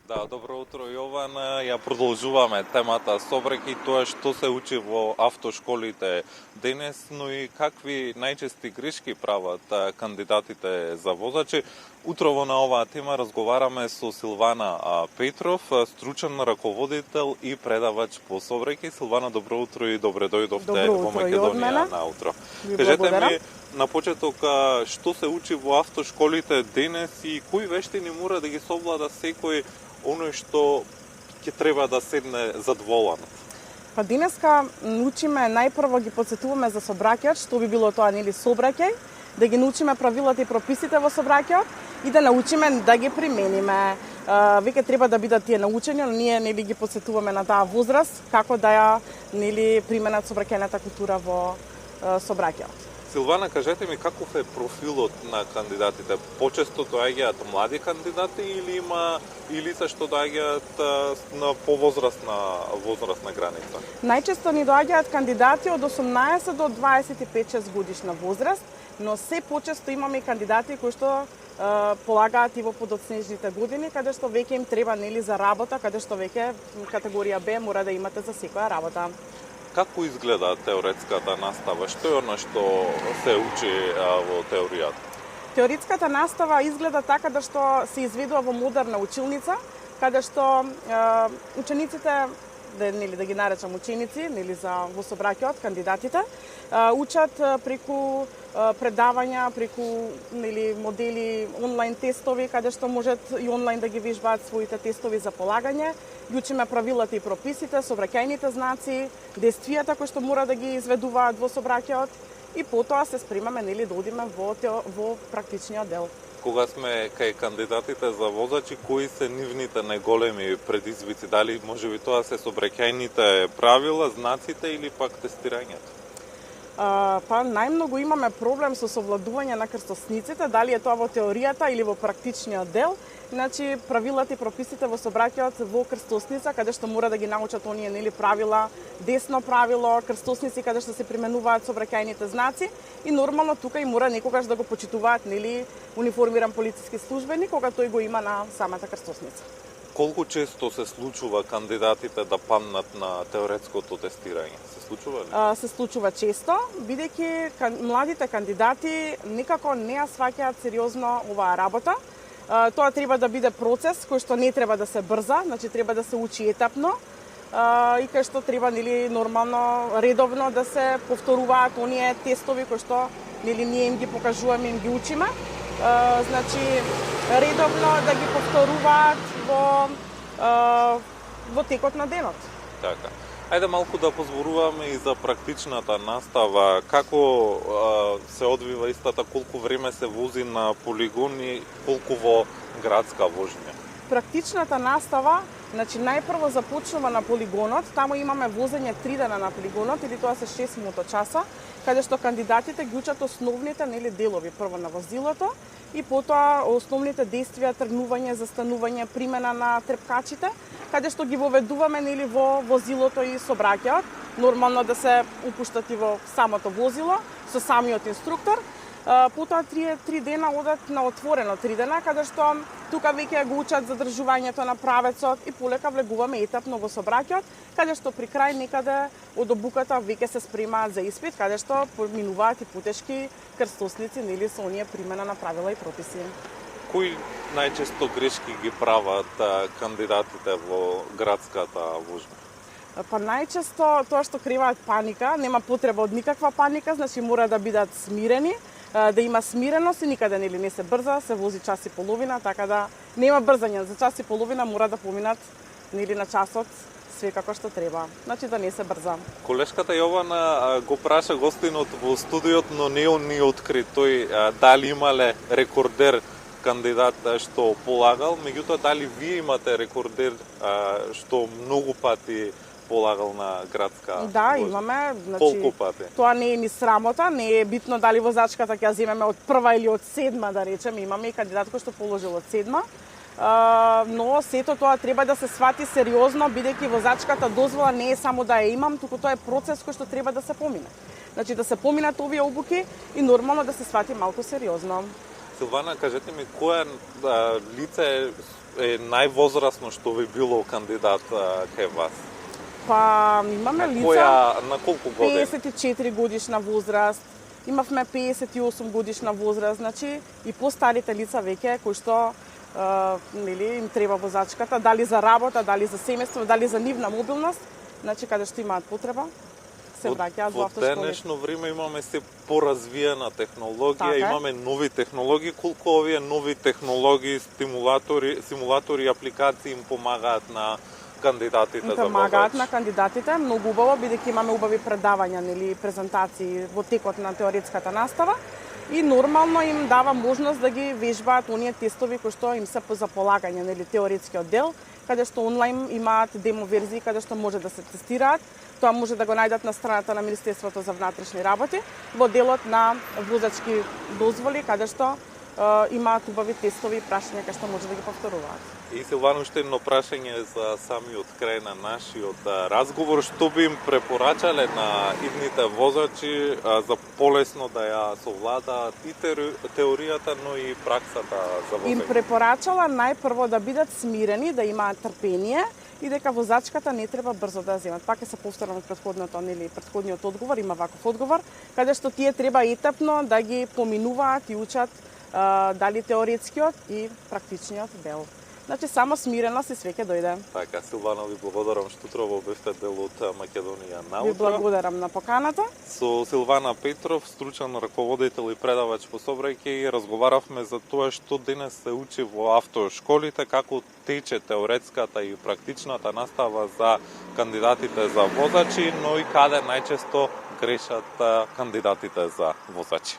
Да, добро утро, Јована. Ја продолжуваме темата собраќај, тоа што се учи во автошколите денес, но и какви најчести грешки прават кандидатите за возачи. Утрово на оваа тема разговараме со Силвана Петров, стручен раководител и предавач по собраќај. Силвана, добро утро и добре дојдовте во Македонија на утро. Кажете ми на почеток што се учи во автошколите денес и кои вештини мора да ги совлада секој оној што ќе треба да седне задволан? Па денеска учиме, најпрво ги подсетуваме за сообраќајот, што би било тоа, нели, сообраќај, да ги научиме правилата и прописите во сообраќајот и да научиме да ги примениме. Веќе треба да бидат тие научени, но ние нели ги подсетуваме на таа возраст како да ја нели применат сообраќајната култура во сообраќајот. Силвана, кажете ми каков е профилот на кандидатите? Почесто доаѓаат млади кандидати или се што доаѓаат на возрастна граница? Најчесто ни доаѓаат кандидати од 18 до 25-6 годишна возраст, но се почесто имаме и кандидати кои што полагаат и во подоцнежните години, каде што веќе им треба нели за работа, каде што веќе категорија Б мора да имате за секоја работа. Како изгледа теоретската настава? Што е она што се учи во теоријата? Теоретската настава изгледа така да што се изведува во модерна училница, каде што учениците, да ги наречам ученици, во сообраќајот, кандидатите, учат преку предавања, преку модели онлайн тестови, каде што можат и онлайн да ги вежбаат своите тестови за полагање. Ги учиме правилата и прописите, сообраќајните знаци, действијата кои што мора да ги изведуваат во сообраќајот и потоа се спремаме да одиме во практичниот дел. Кога сме кај кандидатите за возачи, кои се нивните најголеми предизвици? Дали можеби тоа се сообраќајните правила, знаците или пак тестирањето? Па најмногу имаме проблем со совладување на крстосниците, дали е тоа во теоријата или во практичниот дел. Значи, правилата и прописите во сообраќајот во крстосница, каде што мора да ги научат оние правила, десно правило, крстосници каде што се применуваат сообраќајните знаци и нормално тука и мора некогаш да го почитуваат униформиран полициски службеник кога тој го има на самата крстосница. Колку често се случува кандидатите да паднат на теоретското тестирање? Се случува ли? Се случува често, бидејќи младите кандидати никако не ја сваќаат сериозно оваа работа. Тоа треба да биде процес кој што не треба да се брза, значи треба да се учи етапно и кај што треба нормално, редовно да се повторуваат оние тестови кои што ние им ги покажуваме, им ги учиме. Значи редовно да ги повторуваат во текот на денот. Така. Ајде малку да позборуваме и за практичната настава. Како се одвива истата, колку време се вози на полигон и колку во градска вожња? Практичната настава, значи најпрво започнува на полигонот, таму имаме возење 3 дена на полигонот или тоа се 6 моточаса, каде што кандидатите ги учат основните делови, прво на возилото и потоа основните действија, тргнување, застанување, примена на трепкачите, каде што ги воведуваме во возилото и сообраќајот, нормално да се упуштат и во самото возило со самиот инструктор. Потоа 3 дена одат на отворено 3 дена, каде што тука веќе го учат задржувањето на правецот и полека влегуваме етапно во сообраќајот, каде што при крај некаде од обуката веќе се спремаат за испит, каде што поминуваат и потешки крстосници со оние примена на правила и прописи. Кои најчесто грешки ги прават кандидатите во градската вожба? Па најчесто тоа што криваат паника, нема потреба од никаква паника, значи мора да бидат смирени, да има смиреност и никаде не се брза, се вози час и половина, така да нема брзање, за час и половина мора да поминат на часот све како што треба, значи да не се брза. Колешката Јована го праша гостинот во студиот, но не он ни откри тој дали имале рекордер кандидат што полагал, меѓутоа дали вие имате рекордер што многу пати полагал на градска Да, вожба? имаме. Значи, колку пати? Тоа не е ни срамота, не е битно дали возачката ќе ја земеме од прва или од седма, да речеме. Имаме и кандидат кој што положил од седма. Но сето тоа треба да се свати сериозно, бидејќи возачката дозвола не е само да ја имам, туку тоа е процес кој што треба да се помине. Значи да се поминат овие обуки и нормално да се свати малку сериозно. Силвана, кажете ми, кое лице е највозрасно што би било кандидат кај вас? Па имаме лица На колку години? 54 годишна возраст, имавме 58 годишна возраст, значи и постарите лица веќе кои што нели им треба возачката, дали за работа, дали за семејство, дали за нивна мобилност, значи каде што имаат потреба, се враќаат во автошколи. Во денешно време имаме се поразвиена технологија, Така е. имаме нови технологии, колку овие нови технологии, симулатори и апликации им помагаат на кандидатите за Помагаат возач? на кандидатите, многу убаво, бидејќи имаме убави предавања, нели, презентации во текот на теоретската настава и нормално им дава можност да ги вежбаат оние тестови кои што им се за полагање, нели, теоретскиот дел, каде што онлайн имаат демо верзии каде што може да се тестираат. Тоа може да го најдат на страната на Министерството за внатрешни работи во делот на возачки дозволи каде што имаат убави тестови и прашања кај што може да ги повторуваат. И Силвано, уште едно прашање за самиот крај на нашиот разговор. Што би им препорачале на идните возачи за полесно да ја совладаат и теоријата, но и праксата за возење? Им препорачала најпрво да бидат смирени, да имаат трпение и дека возачката не треба брзо да ја земат. Пак ќе се повторам претходниот одговор, има ваков одговор, каде што тие треба етапно да ги поминуваат и учат дали теоретскиот и практичниот дел. Значи, само смиреност и све ќе дојде. Така, Силвана, ви благодарам што утрово бевте дел од Македонија Ви наутро. благодарам на поканата. Со Силвана Петров, стручен раководител и предавач по сообраќај, разговаравме за тоа што денес се учи во автошколите, како тече теоретската и практичната настава за кандидатите за возачи, но и каде најчесто грешат кандидатите за возачи.